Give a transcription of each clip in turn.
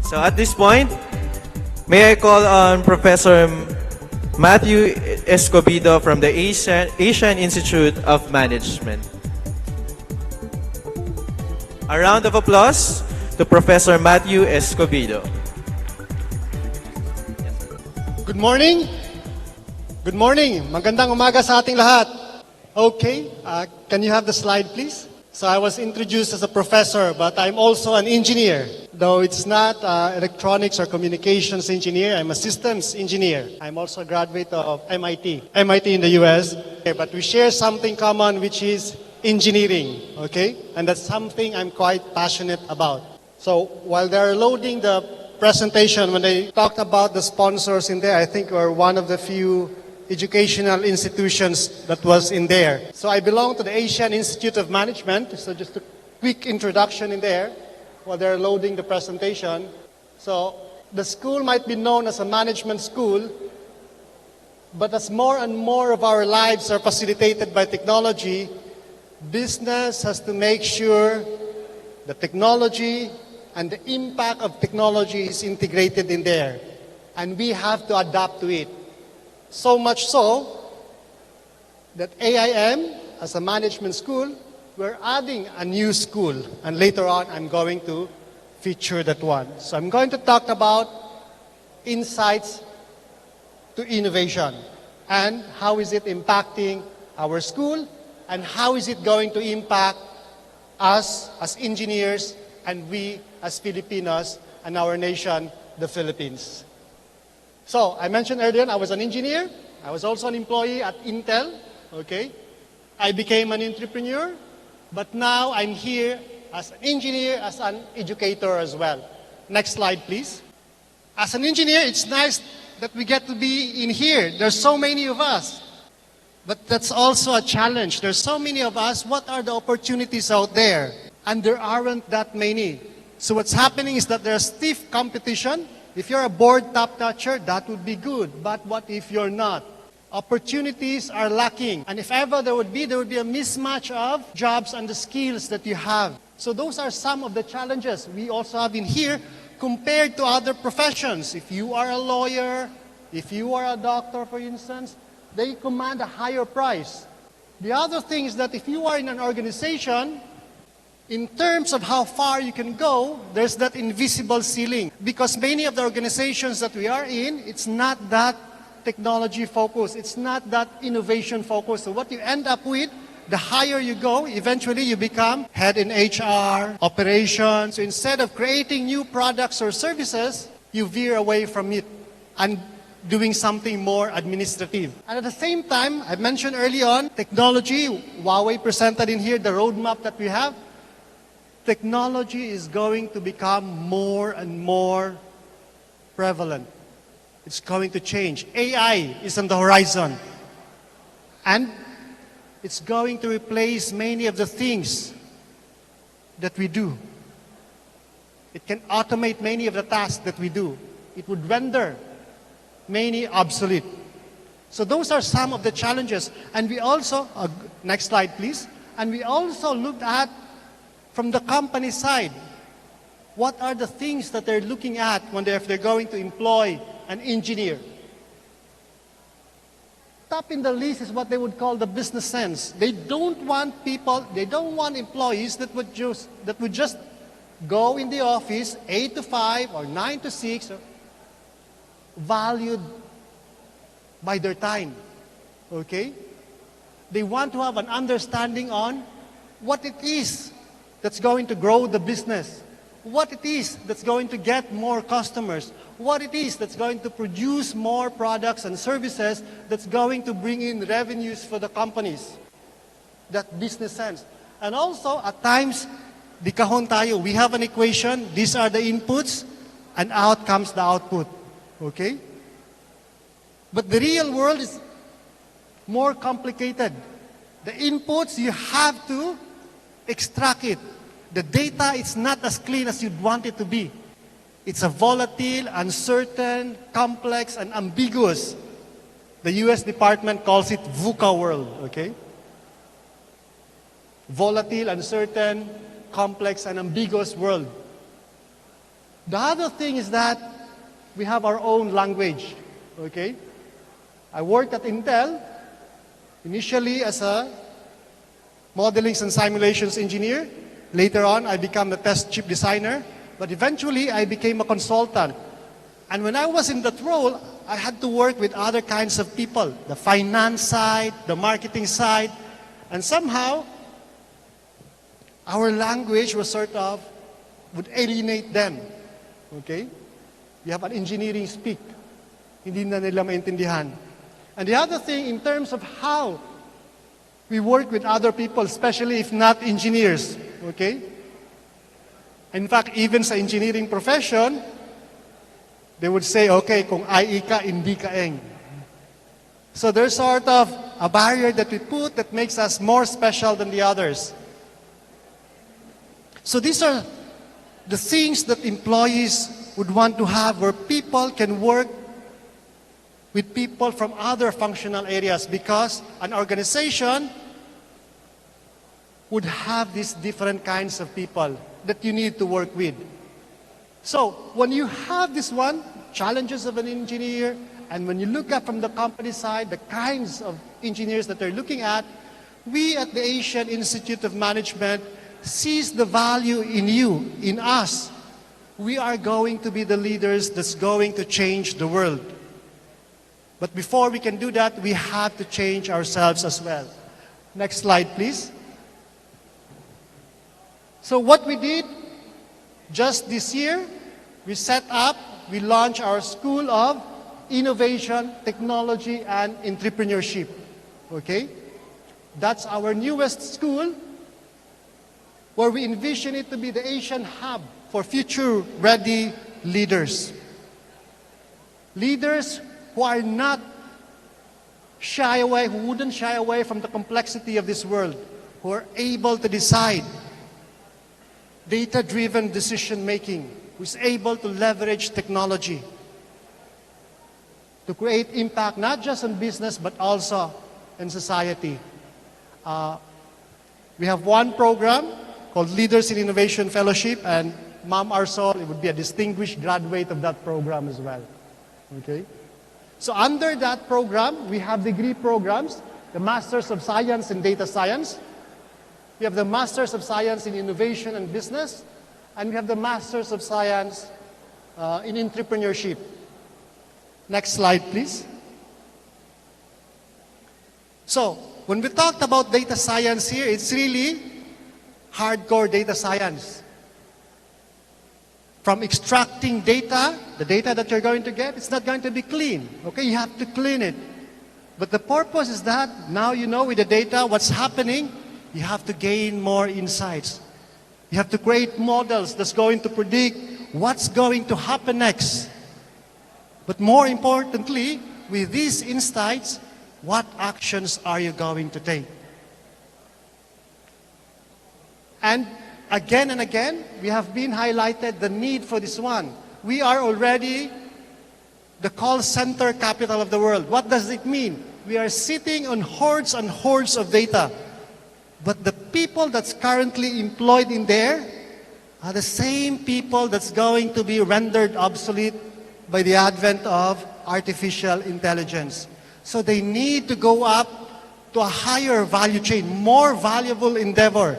So at this point, may I call on Professor Matthew Escobedo from the Asian Institute of Management. A round of applause to Professor Matthew Escobedo. Good morning. Good morning. Magandang umaga sa ating lahat. Okay, can you have the slide please? So I was introduced as a professor, but I'm also an engineer. Though it's not electronics or communications engineer, I'm a systems engineer. I'm also a graduate of MIT in the US. But we share something common, which is engineering, okay? And that's something I'm quite passionate about. So while they're loading the presentation, when they talked about the sponsors in there, I think we're one of the few educational institutions that was in there. So I belong to the Asian Institute of Management. So just a quick introduction in there while they're loading the presentation. So the school might be known as a management school, but as more and more of our lives are facilitated by technology, business has to make sure the technology and the impact of technology is integrated in there. And we have to adapt to it. So much so that AIM, as a management school, we're adding a new school. And later on, I'm going to feature that one. So I'm going to talk about insights to innovation and how is it impacting our school and how is it going to impact us as engineers and we as Filipinos and our nation, the Philippines. So, I mentioned earlier, I was an engineer. I was also an employee at Intel, okay? I became an entrepreneur, but now I'm here as an engineer, as an educator as well. Next slide, please. As an engineer, it's nice that we get to be in here. There's so many of us. But that's also a challenge. There's so many of us. What are the opportunities out there? And there aren't that many. So what's happening is that there's stiff competition. If you're a board top-notcher, that would be good. But what if you're not? Opportunities are lacking. And if ever there would be a mismatch of jobs and the skills that you have. So those are some of the challenges we also have in here compared to other professions. If you are a lawyer, if you are a doctor, for instance, they command a higher price. The other thing is that if you are in an organization, in terms of how far you can go, there's that invisible ceiling. Because many of the organizations that we are in, it's not that technology focused. It's not that innovation focused. So what you end up with, the higher you go, eventually you become head in HR, operations. So instead of creating new products or services, you veer away from it and doing something more administrative. And at the same time, I mentioned early on, technology, Huawei presented in here the roadmap that we have. Technology is going to become more and more prevalent. It's going to change. AI is on the horizon. And it's going to replace many of the things that we do. It can automate many of the tasks that we do. It would render many obsolete. So those are some of the challenges. And we also, next slide please, and we also looked at from the company side, what are the things that they're looking at when if they're going to employ an engineer? Top in the list is what they would call the business sense. They don't want employees that would just go in the office 8 to 5 or 9 to 6, valued by their time, okay? They want to have an understanding on what it is that's going to grow the business, what it is that's going to get more customers, what it is that's going to produce more products and services that's going to bring in revenues for the companies. That business sense. And also, at times, di kahon tayo, we have an equation, these are the inputs, and out comes the output. Okay? But the real world is more complicated. The inputs, you have to extract it. The data is not as clean as you'd want it to be. It's a volatile, uncertain, complex, and ambiguous. The US Department calls it VUCA world, okay? Volatile, uncertain, complex, and ambiguous world. The other thing is that we have our own language, okay? I worked at Intel, initially as a modeling and simulations engineer. Later on, I became the test chip designer, but eventually I became a consultant. And when I was in that role, I had to work with other kinds of people, the finance side, the marketing side, and somehow our language was would alienate them. Okay? You have an engineering speak. Hindi na nila maintindihan. And the other thing, in terms of how we work with other people, especially if not engineers, okay? In fact, even sa engineering profession, they would say, okay, kung IE ka, hindi ka eng. So there's sort of a barrier that we put that makes us more special than the others. So these are the things that employees would want to have, where people can work with people from other functional areas, because an organization would have these different kinds of people that you need to work with. So when you have this one, challenges of an engineer, and when you look at from the company side, the kinds of engineers that they're looking at, we at the Asian Institute of Management sees the value in you, in us. We are going to be the leaders that's going to change the world. But before we can do that, we have to change ourselves as well. Next slide, please. So what we did, just this year, we launched our School of Innovation, Technology, and Entrepreneurship. Okay? That's our newest school, where we envision it to be the Asian hub for future-ready leaders. Leaders who are not shy away, who wouldn't shy away from the complexity of this world, who are able to decide, data-driven decision-making, who is able to leverage technology to create impact not just on business but also in society. We have one program called Leaders in Innovation Fellowship, and Ma'am Arsol would be a distinguished graduate of that program as well. Okay? So under that program, we have degree programs, the Masters of Science in Data Science, we have the Masters of Science in Innovation and Business, and we have the Masters of Science in Entrepreneurship. Next slide, please. So, when we talked about data science here, it's really hardcore data science. From extracting data, the data that you're going to get, it's not going to be clean. Okay, you have to clean it. But the purpose is that now you know with the data what's happening, you have to gain more insights. You have to create models that's going to predict what's going to happen next. But more importantly, with these insights, what actions are you going to take? And again, we have been highlighted the need for this one. We are already the call center capital of the world. What does it mean? We are sitting on hordes and hordes of data. But the people that's currently employed in there are the same people that's going to be rendered obsolete by the advent of artificial intelligence. So they need to go up to a higher value chain, more valuable endeavor.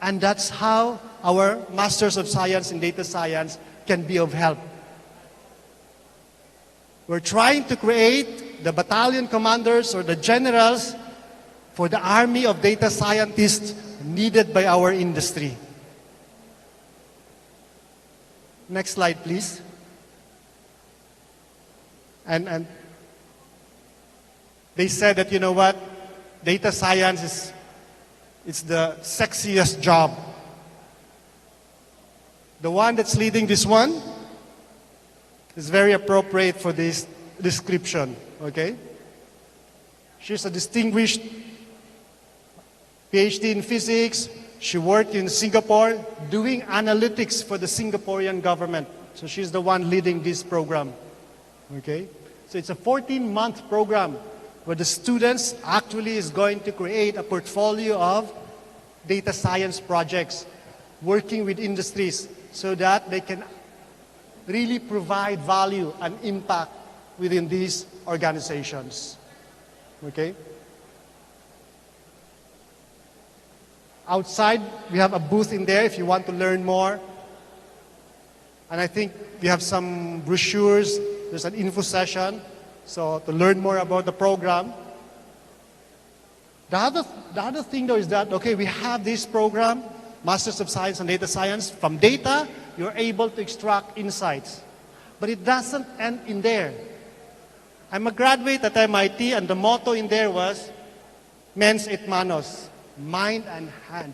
And that's how our Masters of Science in Data Science can be of help. We're trying to create the battalion commanders or the generals for the army of data scientists needed by our industry. Next slide, please. And they said that, you know what, data science it's the sexiest job. The one that's leading this one is very appropriate for this description, okay? She's a distinguished PhD in physics. She worked in Singapore doing analytics for the Singaporean government. So she's the one leading this program, okay? So it's a 14-month program where the students actually is going to create a portfolio of data science projects working with industries so that they can really provide value and impact within these organizations. Okay? Outside, we have a booth in there if you want to learn more. And I think we have some brochures. There's an info session. So to learn more about the program. The other thing though is that, okay, we have this program, Masters of Science and Data Science. From data, you're able to extract insights. But it doesn't end in there. I'm a graduate at MIT and the motto in there was, Mens et Manos, mind and hand.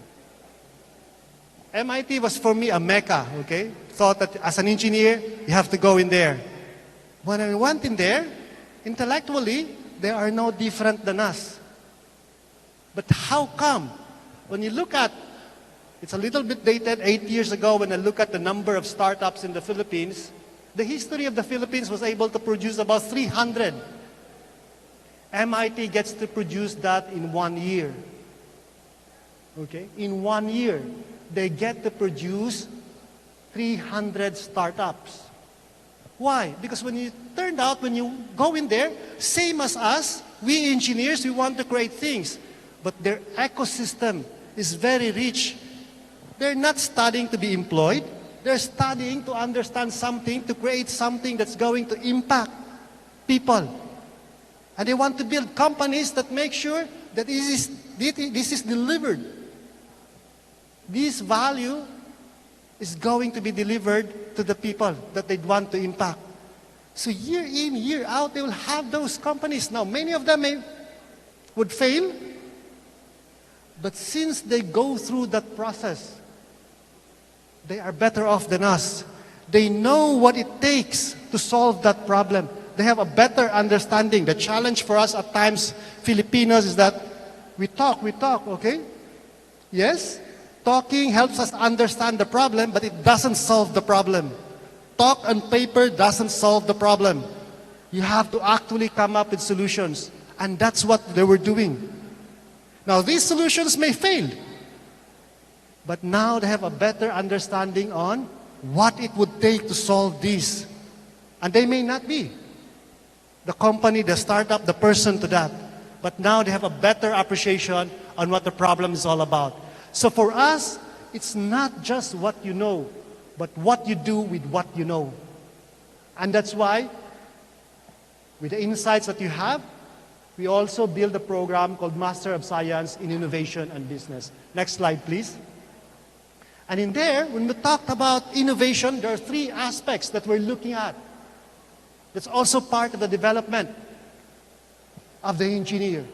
MIT was for me a mecca, okay? Thought that as an engineer, you have to go in there. When I went in there, intellectually, they are no different than us. But how come? When you look at, it's a little bit dated, 8 years ago, when I look at the number of startups in the Philippines, the history of the Philippines was able to produce about 300. MIT gets to produce that in 1 year. Okay? In 1 year, they get to produce 300 startups. Why? Because when you turned out, when you go in there, same as us, we engineers, we want to create things. But their ecosystem is very rich. They're not studying to be employed. They're studying to understand something, to create something that's going to impact people. And they want to build companies that make sure that this is delivered. This value is going to be delivered to the people that they want to impact. So year in, year out, they will have those companies. Now, many of them would fail, but since they go through that process, they are better off than us. They know what it takes to solve that problem. They have a better understanding. The challenge for us at times, Filipinos, is that we talk, okay? Yes, talking helps us understand the problem, but it doesn't solve the problem. Talk on paper doesn't solve the problem. You have to actually come up with solutions. And that's what they were doing. Now, these solutions may fail. But now they have a better understanding on what it would take to solve this. And they may not be the company, the startup, the person to that. But now they have a better appreciation on what the problem is all about. So for us, it's not just what you know, but what you do with what you know. And that's why, with the insights that you have, we also build a program called Master of Science in Innovation and Business. Next slide, please. And in there, when we talked about innovation, there are 3 aspects that we're looking at. That's also part of the development of the engineer.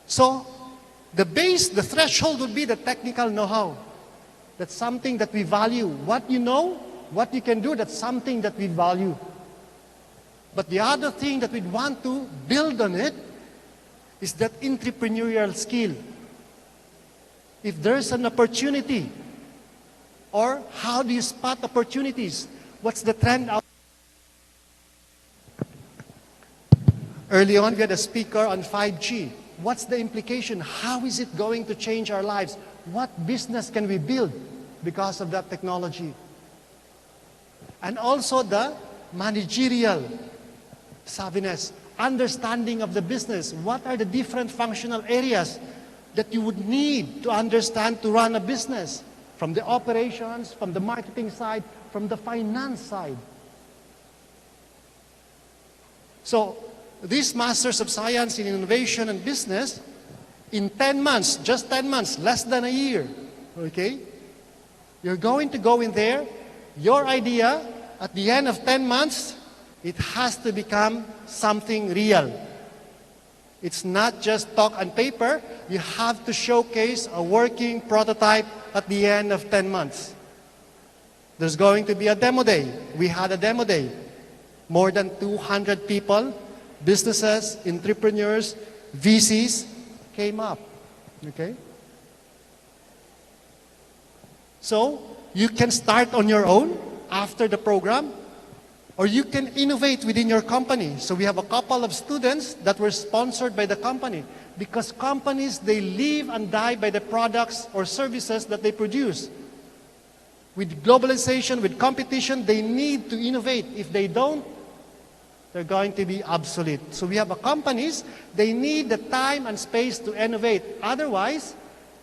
So, the base, the threshold would be the technical know-how. That's something that we value. What you know, what you can do, that's something that we value. But the other thing that we'd want to build on it is that entrepreneurial skill. If there's an opportunity, or how do you spot opportunities? What's the trend out? Early on, we had a speaker on 5G. What's the implication? How is it going to change our lives? What business can we build because of that technology? And also the managerial savviness, understanding of the business. What are the different functional areas that you would need to understand to run a business? From the operations, from the marketing side, from the finance side. So, these Masters of Science in Innovation and Business, in 10 months, just 10 months, less than a year, okay? You're going to go in there, your idea, at the end of 10 months, it has to become something real. It's not just talk on paper. You have to showcase a working prototype at the end of 10 months. There's going to be a demo day. We had a demo day. More than 200 people, businesses, entrepreneurs, VCs came up. Okay? So, you can start on your own after the program, or you can innovate within your company. So we have a couple of students that were sponsored by the company, because companies, they live and die by the products or services that they produce. With globalization, with competition, they need to innovate. If they don't, they're going to be obsolete. So we have companies, they need the time and space to innovate. Otherwise,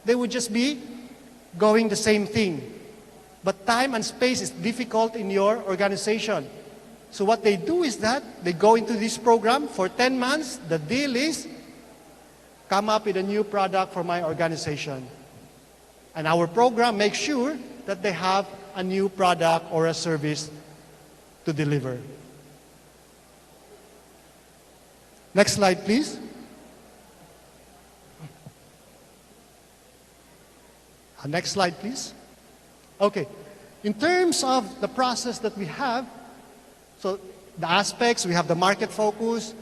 they would just be going the same thing. But time and space is difficult in your organization. So what they do is that they go into this program for 10 months. The deal is come up with a new product for my organization. And our program makes sure that they have a new product or a service to deliver. Next slide, please. Next slide, please. Okay. In terms of the process that we have, so the aspects, we have the market focus,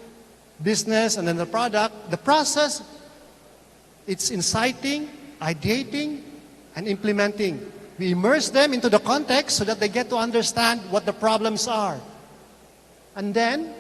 business, and then the product. The process, it's inciting, ideating, and implementing. We immerse them into the context so that they get to understand what the problems are. And then,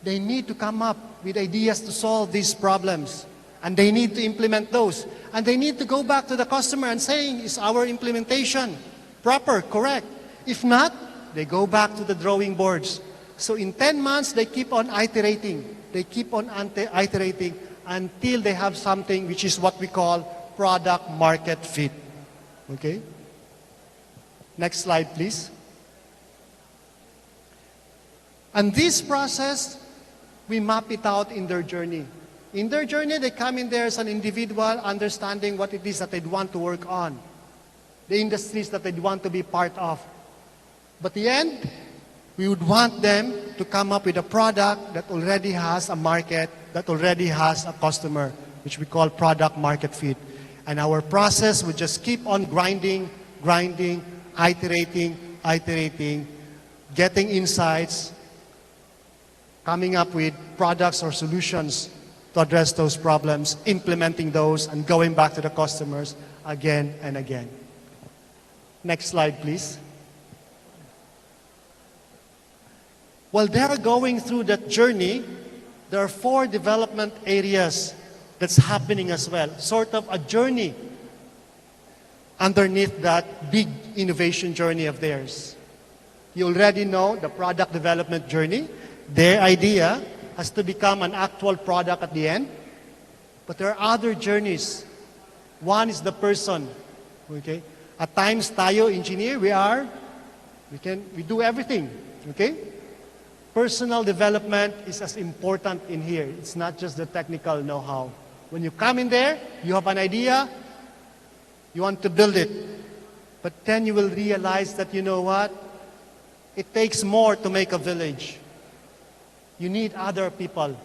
they need to come up with ideas to solve these problems. And they need to implement those. And they need to go back to the customer and saying, is our implementation proper, correct? If not, they go back to the drawing boards. So in 10 months, they keep on iterating. They keep on iterating until they have something which is what we call product market fit. Okay? Next slide, please. And this process, we map it out in their journey. In their journey, they come in there as an individual, understanding what it is that they'd want to work on, the industries that they'd want to be part of. But the end, we would want them to come up with a product that already has a market, that already has a customer, which we call product market fit. And our process would just keep on grinding, iterating, getting insights, coming up with products or solutions to address those problems, implementing those, and going back to the customers again and again. Next slide, please. While they're going through that journey, there are 4 development areas that's happening as well. Sort of a journey underneath that big innovation journey of theirs. You already know the product development journey. Their idea has to become an actual product at the end. But there are other journeys. One is the person. Okay? At times, tayo, engineer, we do everything. Okay? Personal development is as important in here. It's not just the technical know-how. When you come in there, you have an idea, you want to build it. But then you will realize that, you know what? It takes more to make a village. You need other people.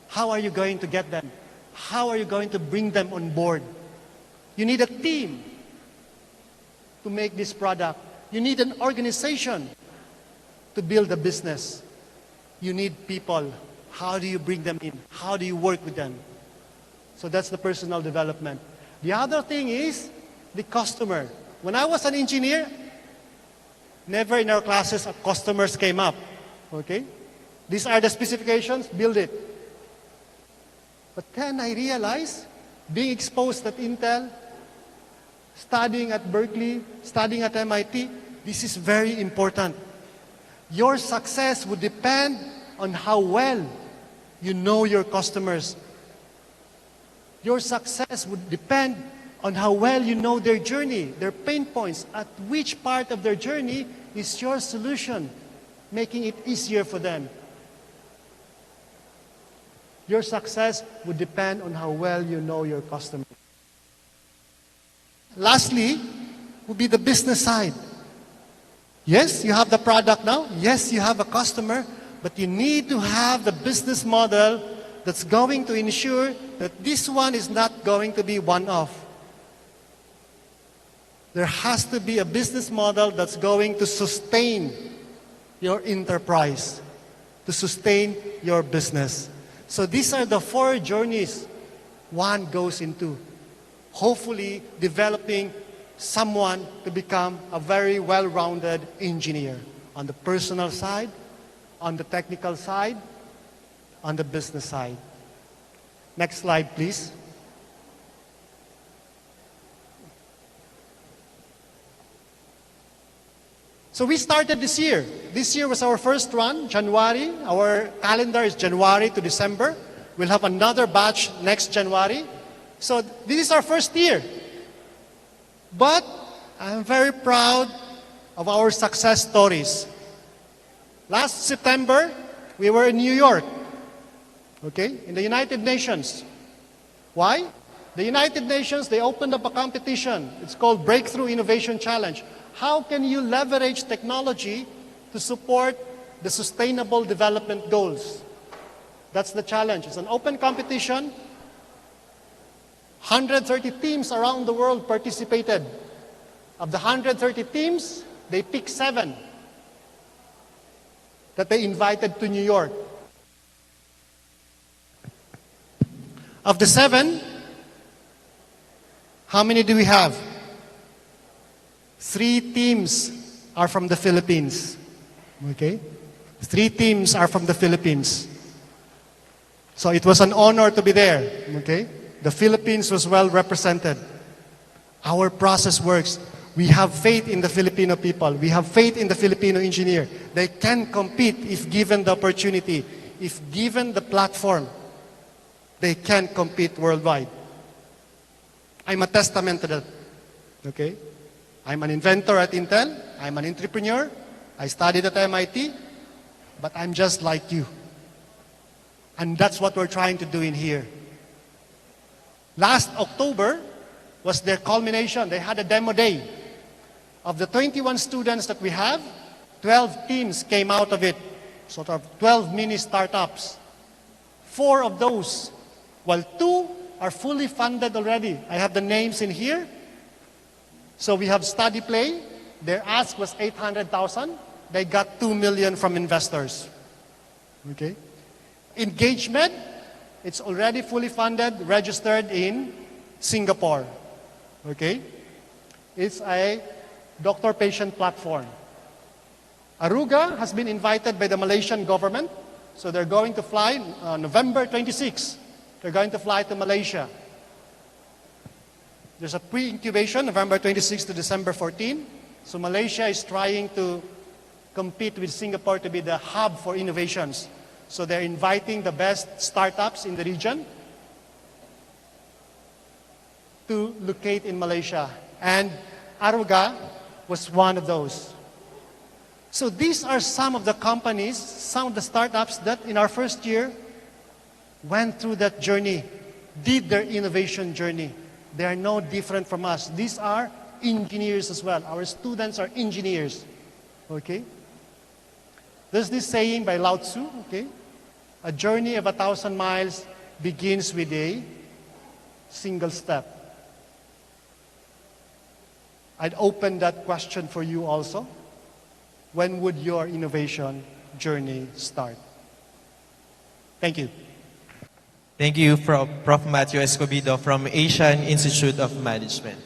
How are you going to get them? How are you going to bring them on board? You need a team to make this product. You need an organization to build a business. You need people. How do you bring them in? How do you work with them? So that's the personal development. The other thing is the customer. When I was an engineer, never in our classes customers came up. Okay? These are the specifications, build it. But then I realized, being exposed at Intel, studying at Berkeley, studying at MIT, this is very important. Your success would depend on how well you know your customers. Your success would depend on how well you know their journey, their pain points, at which part of their journey is your solution, making it easier for them. Your success would depend on how well you know your customer. Lastly, would be the business side. Yes, you have the product now. Yes, you have a customer. But you need to have the business model that's going to ensure that this one is not going to be one-off. There has to be a business model that's going to sustain your enterprise, to sustain your business. So these are the 4 journeys one goes into. Hopefully developing someone to become a very well-rounded engineer on the personal side, on the technical side, on the business side. Next slide, please. So we started this year. This year was our first run, January. Our calendar is January to December. We'll have another batch next January. So this is our first year. But I'm very proud of our success stories. Last September, we were in New York, okay, in the United Nations. Why? The United Nations, they opened up a competition. It's called Breakthrough Innovation Challenge. How can you leverage technology to support the Sustainable Development Goals? That's the challenge. It's an open competition. 130 teams around the world participated. Of the 130 teams, they picked 7 that they invited to New York. Of the 7, how many do we have? 3 teams are from the Philippines. Okay? 3 teams are from the Philippines. So it was an honor to be there. Okay? The Philippines was well represented. Our process works. We have faith in the Filipino people. We have faith in the Filipino engineer. They can compete if given the opportunity, if given the platform. They can compete worldwide. I'm a testament to that. Okay? I'm an inventor at Intel. I'm an entrepreneur. I studied at MIT. But I'm just like you. And that's what we're trying to do in here. Last October was their culmination. They had a demo day. Of the 21 students that we have, 12 teams came out of it. Sort of 12 mini startups. 4 of those, while 2 are fully funded already. I have the names in here. So we have Study Play. Their ask was 800,000. They got 2 million from investors. Okay? Engagement, it's already fully funded, registered in Singapore. Okay? It's a doctor-patient platform. Aruga has been invited by the Malaysian government. So they're going to fly November 26. They're going to fly to Malaysia. There's a pre-incubation, November 26 to December 14. So Malaysia is trying to compete with Singapore to be the hub for innovations. So they're inviting the best startups in the region to locate in Malaysia. And Aruga was one of those. So these are some of the companies, some of the startups that in our first year went through that journey, did their innovation journey. They are no different from us. These are engineers as well. Our students are engineers. Okay? There's this saying by Lao Tzu, okay? A journey of 1,000 miles begins with a single step. I'd open that question for you also. When would your innovation journey start? Thank you. Thank you, Prof. Matthew Escobedo from Asian Institute of Management.